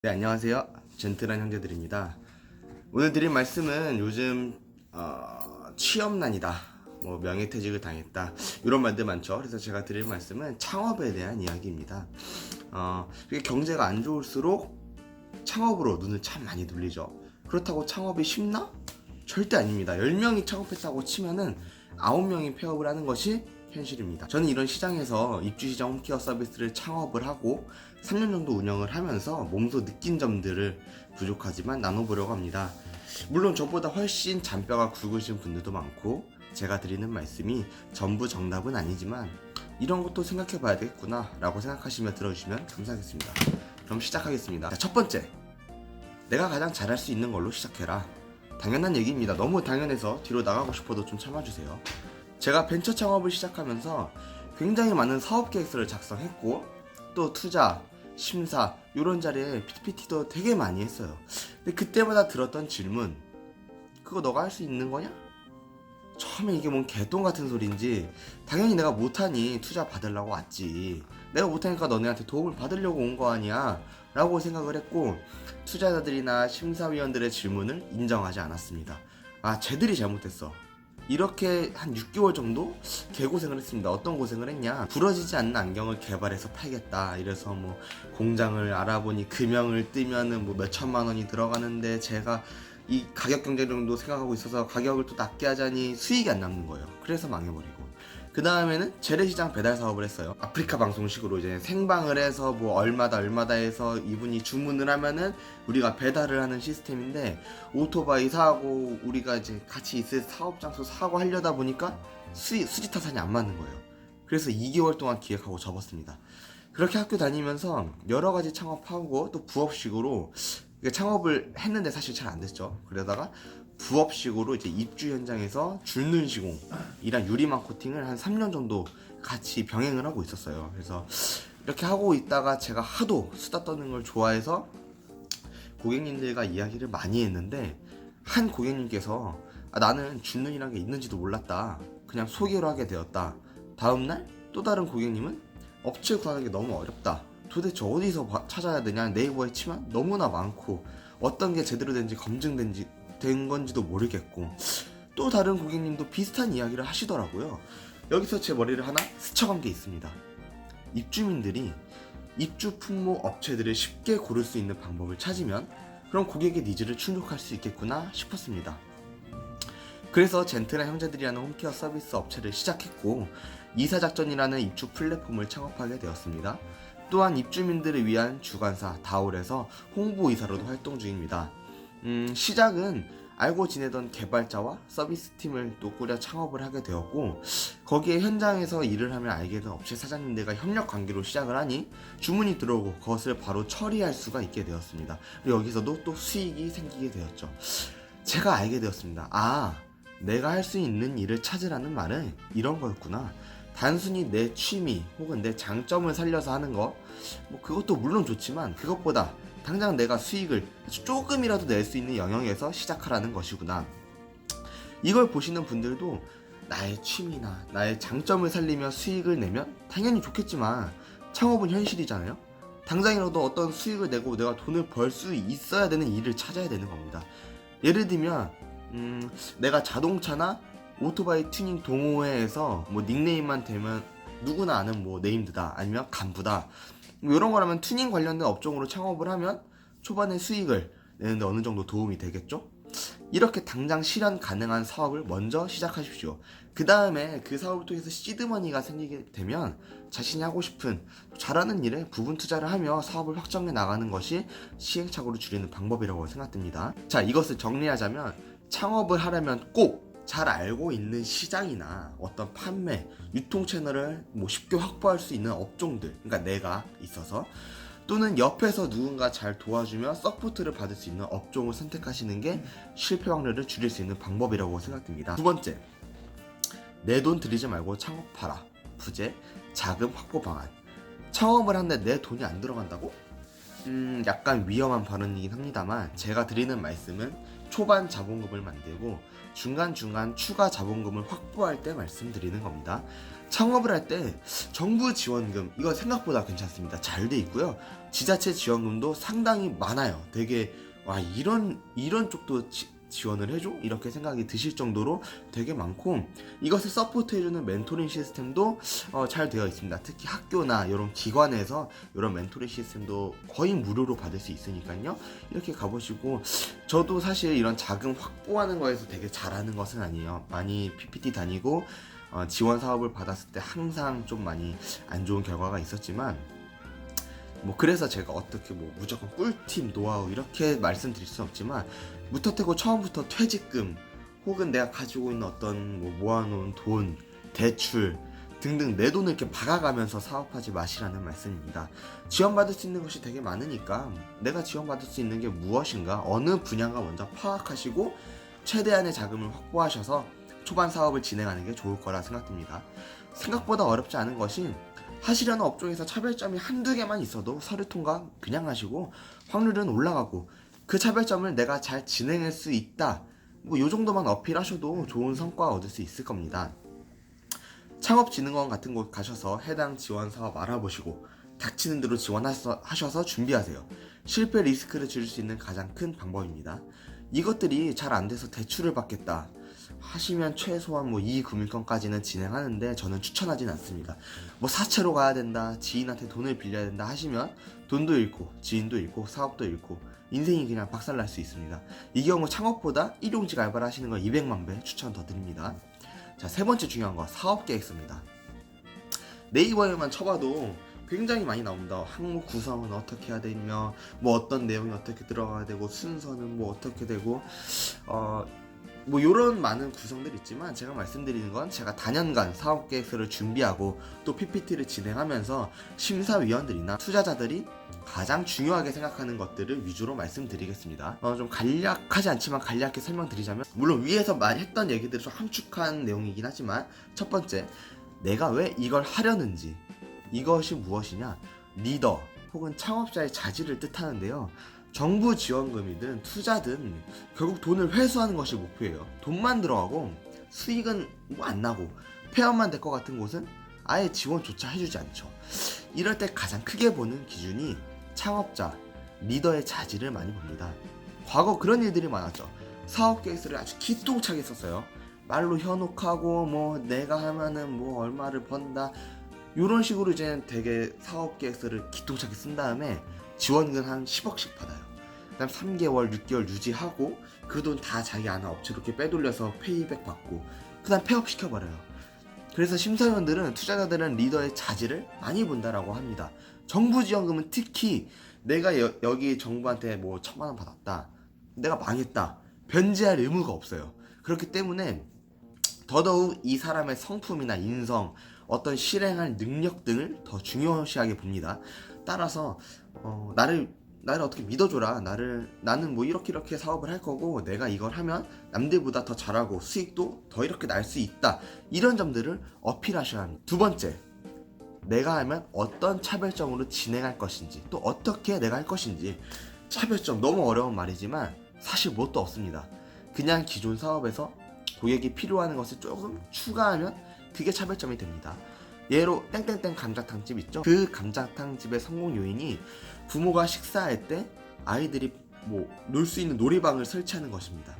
네, 안녕하세요. 젠틀한 형제들입니다. 오늘 드릴 말씀은 요즘 취업난이다, 명예퇴직을 당했다, 이런 말들 많죠. 그래서 제가 드릴 말씀은 창업에 대한 이야기입니다. 이게 경제가 안 좋을수록 창업으로 눈을 참 많이 돌리죠. 그렇다고 창업이 쉽나? 절대 아닙니다. 10명이 창업했다고 치면은 9명이 폐업을 하는 것이 현실입니다. 저는 이런 시장에서 입주시장 홈케어 서비스를 창업을 하고 3년 정도 운영을 하면서 몸소 느낀 점들을 부족하지만 나눠보려고 합니다. 물론 저보다 훨씬 잔뼈가 굵으신 분들도 많고 제가 드리는 말씀이 전부 정답은 아니지만 이런 것도 생각해 봐야 되겠구나 라고 생각하시며 들어주시면 감사하겠습니다. 그럼 시작하겠습니다. 자, 첫 번째, 내가 가장 잘할 수 있는 걸로 시작해라. 당연한 얘기입니다. 너무 당연해서 뒤로 나가고 싶어도 좀 참아주세요. 제가 벤처 창업을 시작하면서 굉장히 많은 사업 계획서를 작성했고 또 투자, 심사 이런 자리에 PPT도 되게 많이 했어요. 근데 그때마다 들었던 질문, 그거 너가 할 수 있는 거냐? 처음에 이게 뭔 개똥 같은 소린지 당연히 내가 못하니 투자 받으려고 왔지, 내가 못하니까 너네한테 도움을 받으려고 온 거 아니야 라고 생각을 했고 투자자들이나 심사위원들의 질문을 인정하지 않았습니다. 쟤들이 잘못했어. 이렇게 한 6개월 정도 개고생을 했습니다. 어떤 고생을 했냐, 부러지지 않는 안경을 개발해서 팔겠다 이래서 공장을 알아보니 금형을 뜨면은 몇 천만 원이 들어가는데 제가 이 가격 경쟁력도 생각하고 있어서 가격을 또 낮게 하자니 수익이 안 남는 거예요. 그래서 망해버리고, 그 다음에는 재래시장 배달 사업을 했어요. 아프리카 방송식으로 이제 생방을 해서 얼마다 해서 이분이 주문을 하면은 우리가 배달을 하는 시스템인데, 오토바이 사고 우리가 이제 같이 있을 사업 장소 사고 하려다 보니까 수지 타산이 안 맞는 거예요. 그래서 2개월 동안 기획하고 접었습니다. 그렇게 학교 다니면서 여러 가지 창업하고 또 부업식으로 창업을 했는데 사실 잘 안 됐죠. 그러다가 부업식으로 이제 입주 현장에서 줄눈 시공이랑 유리망 코팅을 한 3년 정도 같이 병행을 하고 있었어요. 그래서 이렇게 하고 있다가 제가 하도 수다 떠는 걸 좋아해서 고객님들과 이야기를 많이 했는데, 한 고객님께서 나는 줄눈이란 게 있는지도 몰랐다, 그냥 소개로 하게 되었다. 다음날 또 다른 고객님은 업체 구하는 게 너무 어렵다, 도대체 어디서 찾아야 되냐, 네이버에 치면 너무나 많고 어떤 게 제대로 된지 된 건지도 모르겠고, 또 다른 고객님도 비슷한 이야기를 하시더라고요. 여기서 제 머리를 하나 스쳐간 게 있습니다. 입주민들이 입주 품목 업체들을 쉽게 고를 수 있는 방법을 찾으면 그럼 고객의 니즈를 충족할 수 있겠구나 싶었습니다. 그래서 젠틀한 형제들이라는 홈케어 서비스 업체를 시작했고 이사작전이라는 입주 플랫폼을 창업하게 되었습니다. 또한 입주민들을 위한 주관사 다올에서 홍보이사로도 활동 중입니다. 시작은 알고 지내던 개발자와 서비스팀을 또 꾸려 창업을 하게 되었고, 거기에 현장에서 일을 하며 알게 된 업체 사장님들과 협력 관계로 시작을 하니 주문이 들어오고 그것을 바로 처리할 수가 있게 되었습니다. 그리고 여기서도 또 수익이 생기게 되었죠. 제가 알게 되었습니다. 내가 할 수 있는 일을 찾으라는 말은 이런 거였구나. 단순히 내 취미 혹은 내 장점을 살려서 하는 거, 그것도 물론 좋지만 그것보다 당장 내가 수익을 조금이라도 낼 수 있는 영역에서 시작하라는 것이구나. 이걸 보시는 분들도 나의 취미나 나의 장점을 살리며 수익을 내면 당연히 좋겠지만 창업은 현실이잖아요. 당장이라도 어떤 수익을 내고 내가 돈을 벌 수 있어야 되는 일을 찾아야 되는 겁니다. 예를 들면 내가 자동차나 오토바이 튜닝 동호회에서 닉네임만 되면 누구나 아는 네임드다, 아니면 간부다, 이런 거라면 튜닝 관련된 업종으로 창업을 하면 초반에 수익을 내는데 어느 정도 도움이 되겠죠? 이렇게 당장 실현 가능한 사업을 먼저 시작하십시오. 그 다음에 그 사업을 통해서 시드머니가 생기게 되면 자신이 하고 싶은 잘하는 일에 부분 투자를 하며 사업을 확장해 나가는 것이 시행착오를 줄이는 방법이라고 생각됩니다. 자, 이것을 정리하자면 창업을 하려면 꼭 잘 알고 있는 시장이나 어떤 판매, 유통 채널을 쉽게 확보할 수 있는 업종들, 그러니까 내가 있어서, 또는 옆에서 누군가 잘 도와주며 서포트를 받을 수 있는 업종을 선택하시는 게 실패 확률을 줄일 수 있는 방법이라고 생각됩니다. 두 번째, 내 돈 들이지 말고 창업하라. 부재, 자금 확보 방안. 창업을 하는데 내 돈이 안 들어간다고? 약간 위험한 발언이긴 합니다만 제가 드리는 말씀은 초반 자본금을 만들고 중간중간 추가 자본금을 확보할 때 말씀드리는 겁니다. 창업을 할 때 정부 지원금 이거 생각보다 괜찮습니다. 잘 돼 있고요. 지자체 지원금도 상당히 많아요. 되게 와 이런 쪽도 지원을 해줘? 이렇게 생각이 드실 정도로 되게 많고, 이것을 서포트해주는 멘토링 시스템도 잘 되어 있습니다. 특히 학교나 이런 기관에서 이런 멘토링 시스템도 거의 무료로 받을 수 있으니까요. 이렇게 가보시고, 저도 사실 이런 자금 확보하는 거에서 되게 잘하는 것은 아니에요. 많이 PPT 다니고 지원 사업을 받았을 때 항상 좀 많이 안 좋은 결과가 있었지만, 뭐 그래서 제가 어떻게 뭐 무조건 꿀팁 노하우 이렇게 말씀드릴 수는 없지만, 무턱대고 처음부터 퇴직금 혹은 내가 가지고 있는 어떤 뭐 모아놓은 돈, 대출 등등 내 돈을 이렇게 박아가면서 사업하지 마시라는 말씀입니다. 지원받을 수 있는 것이 되게 많으니까 내가 지원받을 수 있는 게 무엇인가, 어느 분야가 먼저 파악하시고 최대한의 자금을 확보하셔서 초반 사업을 진행하는 게 좋을 거라 생각됩니다. 생각보다 어렵지 않은 것이, 하시려는 업종에서 차별점이 한두 개만 있어도 서류 통과 그냥 하시고 확률은 올라가고, 그 차별점을 내가 잘 진행할 수 있다, 뭐 요 정도만 어필하셔도 좋은 성과 얻을 수 있을 겁니다. 창업진흥원 같은 곳 가셔서 해당 지원 사업 알아보시고 닥치는 대로 지원하셔서 준비하세요. 실패 리스크를 줄일 수 있는 가장 큰 방법입니다. 이것들이 잘 안 돼서 대출을 받겠다 하시면 최소한 뭐 2금융권까지는 진행하는데 저는 추천하진 않습니다. 뭐 사채로 가야 된다, 지인한테 돈을 빌려야 된다 하시면 돈도 잃고 지인도 잃고 사업도 잃고 인생이 그냥 박살날 수 있습니다. 이 경우 창업보다 일용직 알바를 하시는 걸 200만 배 추천 더 드립니다. 자, 세 번째 중요한 거, 사업계획서입니다. 네이버에만 쳐봐도 굉장히 많이 나옵니다. 항목 구성은 어떻게 해야 되며, 뭐 어떤 내용이 어떻게 들어가야 되고, 순서는 뭐 어떻게 되고, 뭐 요런 많은 구성들이 있지만, 제가 말씀드리는 건 제가 다년간 사업계획서를 준비하고 또 PPT를 진행하면서 심사위원들이나 투자자들이 가장 중요하게 생각하는 것들을 위주로 말씀드리겠습니다. 좀 간략하지 않지만 간략하게 설명드리자면, 물론 위에서 많이 했던 얘기들을 좀 함축한 내용이긴 하지만, 첫 번째, 내가 왜 이걸 하려는지, 이것이 무엇이냐, 리더 혹은 창업자의 자질을 뜻하는데요. 정부 지원금이든 투자든 결국 돈을 회수하는 것이 목표예요. 돈만 들어가고 수익은 뭐 안 나고 폐업만 될 것 같은 곳은 아예 지원조차 해주지 않죠. 이럴 때 가장 크게 보는 기준이 창업자, 리더의 자질을 많이 봅니다. 과거 그런 일들이 많았죠. 사업 계획서를 아주 기똥차게 썼어요. 말로 현혹하고 뭐 내가 하면은 뭐 얼마를 번다, 이런 식으로 이제 되게 사업 계획서를 기똥차게 쓴 다음에 지원금 한 10억씩 받아요. 그다음 3개월, 6개월 유지하고 그 돈 다 자기 아는 업체로 이렇게 빼돌려서 페이백 받고 그다음 폐업시켜버려요. 그래서 심사위원들은, 투자자들은 리더의 자질을 많이 본다라고 합니다. 정부 지원금은 특히 내가 여기 정부한테 뭐 1,000만 원 받았다, 내가 망했다, 변제할 의무가 없어요. 그렇기 때문에 더더욱 이 사람의 성품이나 인성, 어떤 실행할 능력 등을 더 중요시하게 봅니다. 따라서 나를 어떻게 믿어줘라, 나는 뭐 이렇게 사업을 할 거고 내가 이걸 하면 남들보다 더 잘하고 수익도 더 이렇게 날 수 있다, 이런 점들을 어필하셔야 합니다. 두 번째, 내가 하면 어떤 차별점으로 진행할 것인지, 또 어떻게 내가 할 것인지. 차별점, 너무 어려운 말이지만 사실 뭣도 없습니다. 그냥 기존 사업에서 고객이 필요하는 것을 조금 추가하면 그게 차별점이 됩니다. 예로 땡땡땡 감자탕집 있죠? 그 감자탕집의 성공 요인이 부모가 식사할 때 아이들이 뭐 놀 수 있는 놀이방을 설치하는 것입니다.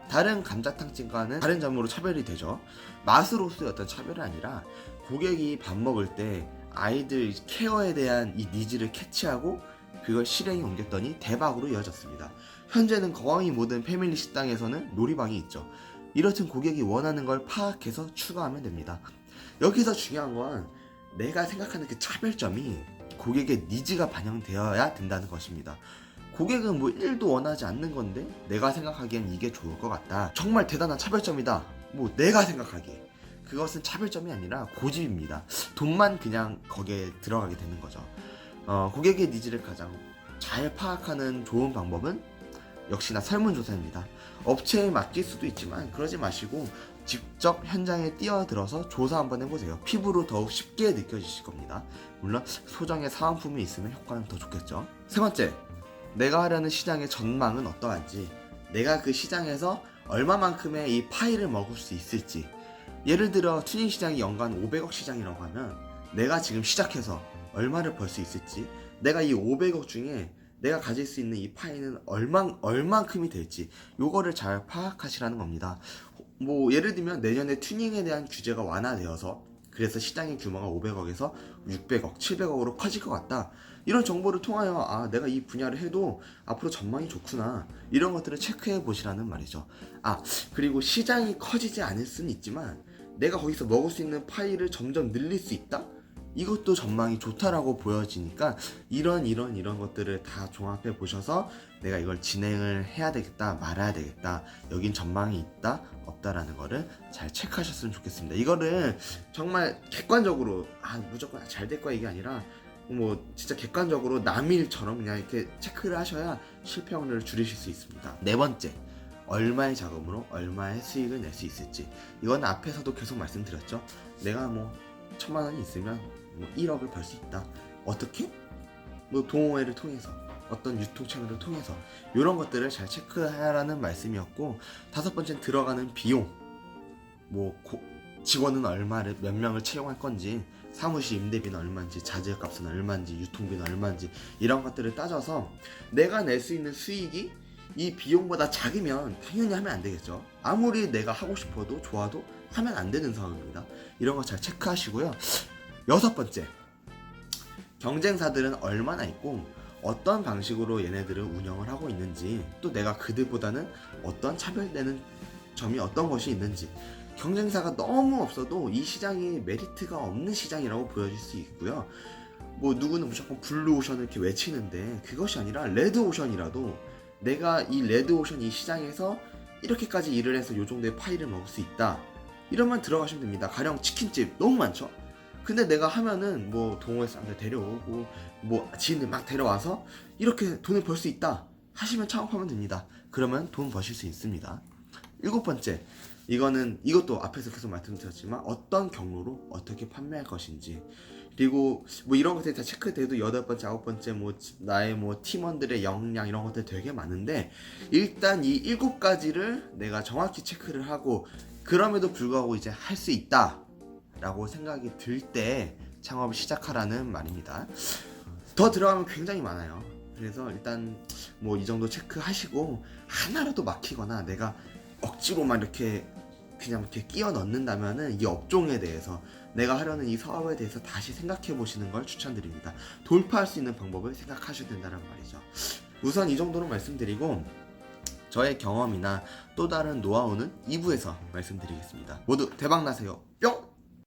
다른 감자탕집과는 다른 점으로 차별이 되죠. 맛으로서의 어떤 차별이 아니라 고객이 밥 먹을 때 아이들 케어에 대한 이 니즈를 캐치하고 그걸 실행에 옮겼더니 대박으로 이어졌습니다. 현재는 거의 모든 패밀리 식당에서는 놀이방이 있죠. 이렇듯 고객이 원하는 걸 파악해서 추가하면 됩니다. 여기서 중요한 건 내가 생각하는 그 차별점이 고객의 니즈가 반영되어야 된다는 것입니다. 고객은 뭐 1도 원하지 않는 건데 내가 생각하기엔 이게 좋을 것 같다, 정말 대단한 차별점이다, 뭐 내가 생각하기에, 그것은 차별점이 아니라 고집입니다. 돈만 그냥 거기에 들어가게 되는 거죠. 고객의 니즈를 가장 잘 파악하는 좋은 방법은 역시나 설문조사입니다. 업체에 맡길 수도 있지만 그러지 마시고 직접 현장에 뛰어들어서 조사 한번 해보세요. 피부로 더욱 쉽게 느껴지실 겁니다. 물론 소정의 사은품이 있으면 효과는 더 좋겠죠. 세 번째, 내가 하려는 시장의 전망은 어떠한지, 내가 그 시장에서 얼마만큼의 이 파이를 먹을 수 있을지, 예를 들어 튜닝 시장이 연간 500억 시장이라고 하면 내가 지금 시작해서 얼마를 벌 수 있을지, 내가 이 500억 중에 내가 가질 수 있는 이 파이는 얼만큼이 될지 요거를 잘 파악하시라는 겁니다. 뭐 예를 들면 내년에 튜닝에 대한 규제가 완화되어서 그래서 시장의 규모가 500억에서 600억, 700억으로 커질 것 같다. 이런 정보를 통하여 아 내가 이 분야를 해도 앞으로 전망이 좋구나. 이런 것들을 체크해 보시라는 말이죠. 아 그리고 시장이 커지지 않을 수는 있지만 내가 거기서 먹을 수 있는 파이를 점점 늘릴 수 있다? 이것도 전망이 좋다라고 보여지니까 이런 것들을 다 종합해 보셔서 내가 이걸 진행을 해야 되겠다 말아야 되겠다 여긴 전망이 있다 없다라는 거를 잘 체크하셨으면 좋겠습니다. 이거를 정말 객관적으로 무조건 잘 될 거야 이게 아니라 뭐 진짜 객관적으로 남일처럼 그냥 이렇게 체크를 하셔야 실패 확률을 줄이실 수 있습니다. 네 번째, 얼마의 자금으로 얼마의 수익을 낼 수 있을지. 이건 앞에서도 계속 말씀드렸죠. 내가 뭐 1000만 원이 있으면 뭐 1억을 벌 수 있다. 어떻게? 뭐 동호회를 통해서 어떤 유통 채널을 통해서 이런 것들을 잘 체크하라는 말씀이었고, 다섯 번째는 들어가는 비용. 뭐 직원은 얼마를 몇 명을 채용할 건지, 사무실 임대비는 얼마인지, 자재값은 얼마인지, 유통비는 얼마인지 이런 것들을 따져서 내가 낼 수 있는 수익이 이 비용보다 작으면 당연히 하면 안 되겠죠. 아무리 내가 하고 싶어도 좋아도 하면 안 되는 상황입니다. 이런 거 잘 체크하시고요. 여섯 번째, 경쟁사들은 얼마나 있고 어떤 방식으로 얘네들은 운영을 하고 있는지, 또 내가 그들보다는 어떤 차별되는 점이 어떤 것이 있는지. 경쟁사가 너무 없어도 이 시장이 메리트가 없는 시장이라고 보여질 수 있고요. 뭐 누구는 무조건 블루오션을 이렇게 외치는데 그것이 아니라 레드오션이라도 내가 이 레드오션 이 시장에서 이렇게까지 일을 해서 요 정도의 파이를 먹을 수 있다, 이러면 들어가시면 됩니다. 가령 치킨집 너무 많죠. 근데 내가 하면은 뭐 동호회 사람들 데려오고 뭐 지인들 막 데려와서 이렇게 돈을 벌 수 있다 하시면 창업하면 됩니다. 그러면 돈 버실 수 있습니다. 일곱 번째, 이것도 앞에서 계속 말씀드렸지만 어떤 경로로 어떻게 판매할 것인지, 그리고 뭐 이런 것들이 다 체크돼도 여덟 번째, 아홉 번째 뭐 나의 뭐 팀원들의 역량 이런 것들 되게 많은데, 일단 이 일곱 가지를 내가 정확히 체크를 하고 그럼에도 불구하고 이제 할 수 있다 라고 생각이 들 때 창업을 시작하라는 말입니다. 더 들어가면 굉장히 많아요. 그래서 일단 뭐 이 정도 체크하시고 하나라도 막히거나 내가 억지로만 이렇게 그냥 이렇게 끼워 넣는다면은 이 업종에 대해서, 내가 하려는 이 사업에 대해서 다시 생각해 보시는 걸 추천드립니다. 돌파할 수 있는 방법을 생각하셔야 된다는 말이죠. 우선 이 정도로 말씀드리고 저의 경험이나 또 다른 노하우는 2부에서 말씀드리겠습니다. 모두 대박 나세요. 뿅!